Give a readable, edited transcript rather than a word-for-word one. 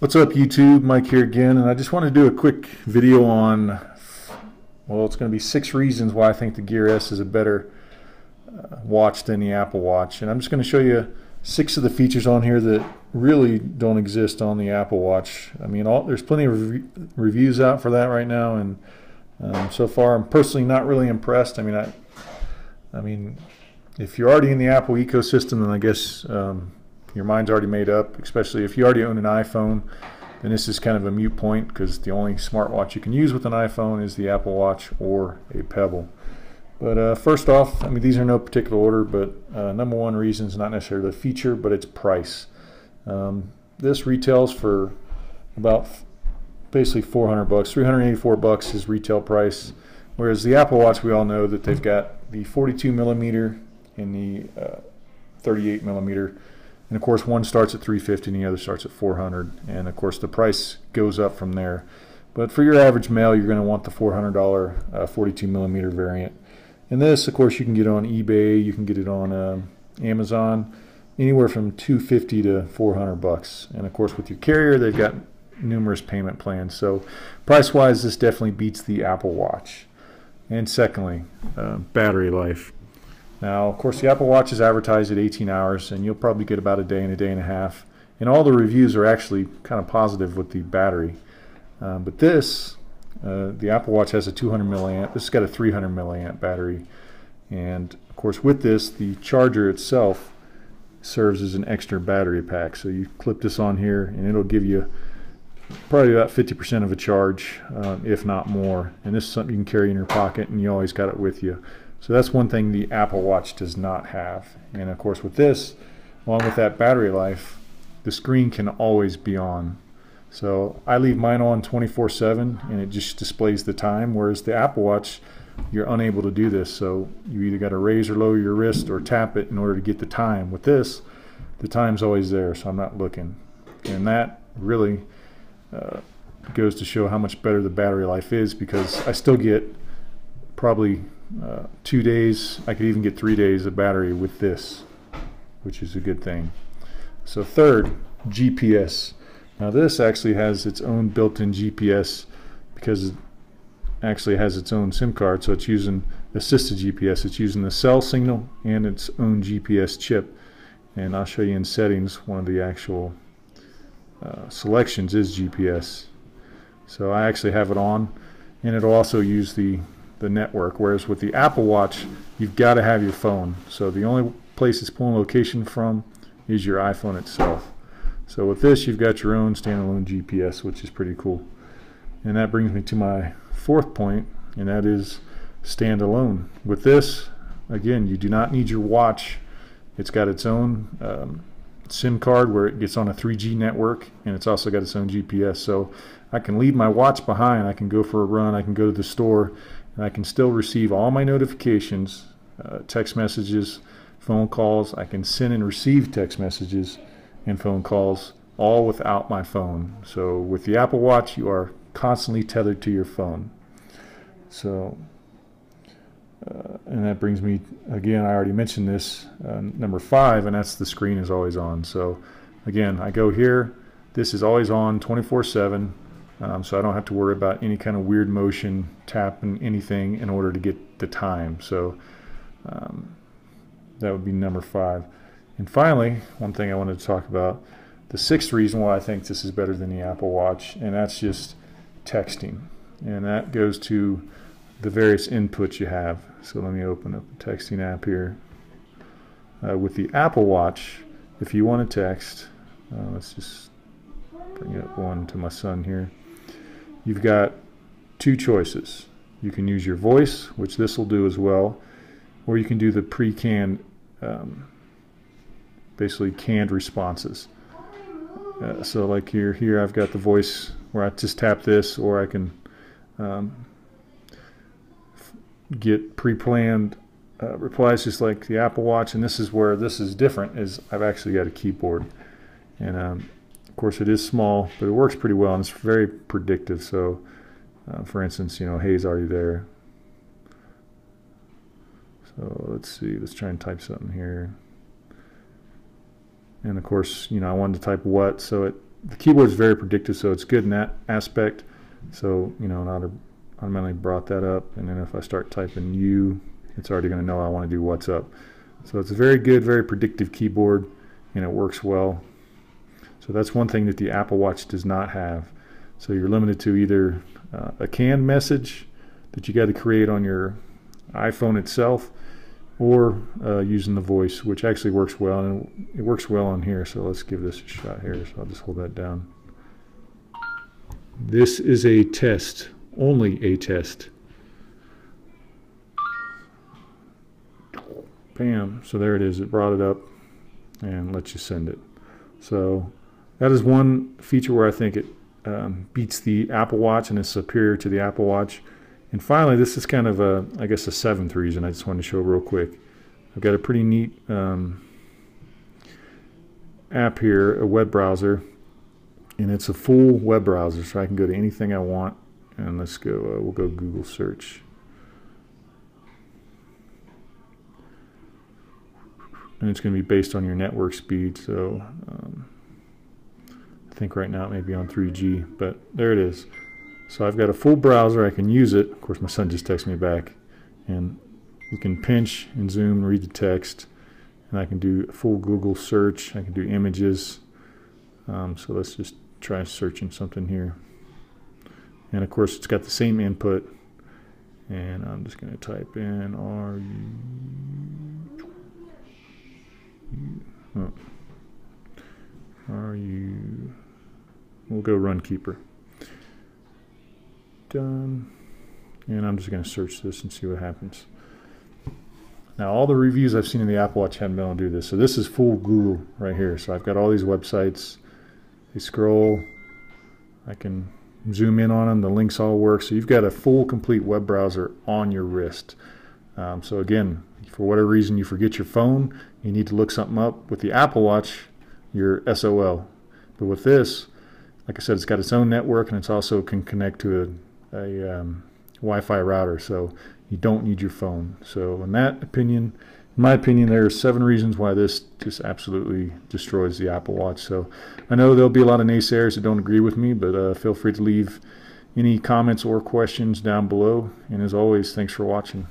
What's up, YouTube? Mike here again, and I just want to do a quick video on, well, it's going to be 6 reasons why I think the Gear S is a better watch than the Apple Watch. And I'm just going to show you 6 of the features on here that really don't exist on the Apple Watch. I mean, there's plenty of reviews out for that right now, and so far I'm personally not really impressed. I mean, if you're already in the Apple ecosystem, then I guess your mind's already made up, especially if you already own an iPhone. Then this is kind of a moot point, because the only smartwatch you can use with an iPhone is the Apple Watch or a Pebble. But first off, I mean, these are no particular order, but number one reason is not necessarily the feature, but its price. This retails for about basically $400, $384 is retail price, whereas the Apple Watch, we all know that they've got the 42 millimeter and the 38 millimeter. And of course, one starts at $350 and the other starts at $400, and of course the price goes up from there. But for your average male, you're going to want the $400 42 millimeter variant. And this, of course, you can get on eBay, you can get it on Amazon, anywhere from $250 to $400. And of course, with your carrier, they've got numerous payment plans. So price-wise, this definitely beats the Apple Watch. And secondly, battery life. Now, of course, the Apple Watch is advertised at 18 hours, and you'll probably get about a day and a half. And all the reviews are actually kind of positive with the battery. But this, the Apple Watch has a 200 milliamp. This has got a 300 milliamp battery. And, of course, with this, the charger itself serves as an extra battery pack. So you clip this on here, and it'll give you probably about 50% of a charge, if not more. And this is something you can carry in your pocket, and you always got it with you. So that's one thing the Apple Watch does not have. And of course, with this, along with that battery life, the screen can always be on. So I leave mine on 24/7, and it just displays the time, whereas the Apple Watch, you're unable to do this. So you either got to raise or lower your wrist or tap it in order to get the time. With this, the time's always there, so I'm not looking. And that really goes to show how much better the battery life is, because I still get probably 2 days, I could even get 3 days of battery with this, which is a good thing. So third, GPS. Now this actually has its own built-in GPS, because it actually has its own SIM card, so it's using assisted GPS. It's using the cell signal and its own GPS chip. And I'll show you in settings, one of the actual selections is GPS. So I actually have it on, and it'll also use the network, whereas with the Apple Watch, you've got to have your phone. So the only place it's pulling location from is your iPhone itself. So with this, you've got your own standalone GPS, which is pretty cool. And that brings me to my fourth point, and that is standalone. With this, again, you do not need your watch. It's got its own SIM card where it gets on a 3G network, and it's also got its own GPS. So I can leave my watch behind, I can go for a run, I can go to the store, and I can still receive all my notifications, text messages, phone calls. I can send and receive text messages and phone calls, all without my phone. So with the Apple Watch, you are constantly tethered to your phone. So, and that brings me, again, I already mentioned this, number 5, and that's the screen is always on. So again, I go here, this is always on 24/7. So I don't have to worry about any kind of weird motion, tapping anything in order to get the time. So that would be number 5. And finally, one thing I wanted to talk about, the 6th reason why I think this is better than the Apple Watch, and that's just texting. And that goes to the various inputs you have. So let me open up the texting app here. With the Apple Watch, if you want to text, let's just bring up one to my son here. You've got 2 choices. You can use your voice, which this will do as well, or you can do the pre-canned, basically canned responses. So like here I've got the voice where I just tap this, or I can get pre-planned replies just like the Apple Watch. And this is where this is different, is I've actually got a keyboard. And of course it is small, but it works pretty well, and it's very predictive. So for instance, Hey's already there. So let's see, let's try and type something here. And of course, I wanted to type what, so the keyboard is very predictive, so it's good in that aspect. So, you know, it automatically brought that up, and then if I start typing U, it's already going to know I want to do what's up. So it's a very good, very predictive keyboard, and it works well. So that's one thing that the Apple Watch does not have. So you're limited to either a canned message that you got to create on your iPhone itself, or using the voice, which actually works well, and it works well on here. So let's give this a shot here. So I'll just hold that down. This is a test, only a test. Bam, so there it is. It brought it up and lets you send it. So that is one feature where I think it beats the Apple Watch and is superior to the Apple Watch. And finally, this is kind of a, I guess, a seventh reason I just wanted to show real quick. I've got a pretty neat app here, a web browser, and it's a full web browser, so I can go to anything I want. And let's go, we'll go Google search. And it's going to be based on your network speed, so I think right now it may be on 3G, but there it is. So I've got a full browser, I can use it. Of course, my son just texted me back, and you can pinch and zoom and read the text, and I can do a full Google search, I can do images. So let's just try searching something here. And of course, it's got the same input, and I'm just going to type in we'll go Runkeeper. Done. And I'm just going to search this and see what happens. Now, all the reviews I've seen in the Apple Watch haven't been able to do this. So this is full Google right here. So I've got all these websites. They scroll. I can zoom in on them. The links all work. So you've got a full, complete web browser on your wrist. So again, for whatever reason you forget your phone, you need to look something up. With the Apple Watch, you're SOL. But with this, like I said, it's got its own network, and it's also can connect to a Wi-Fi router, so you don't need your phone. So in my opinion, there are 7 reasons why this just absolutely destroys the Apple Watch. So I know there'll be a lot of naysayers that don't agree with me, but feel free to leave any comments or questions down below. And as always, thanks for watching.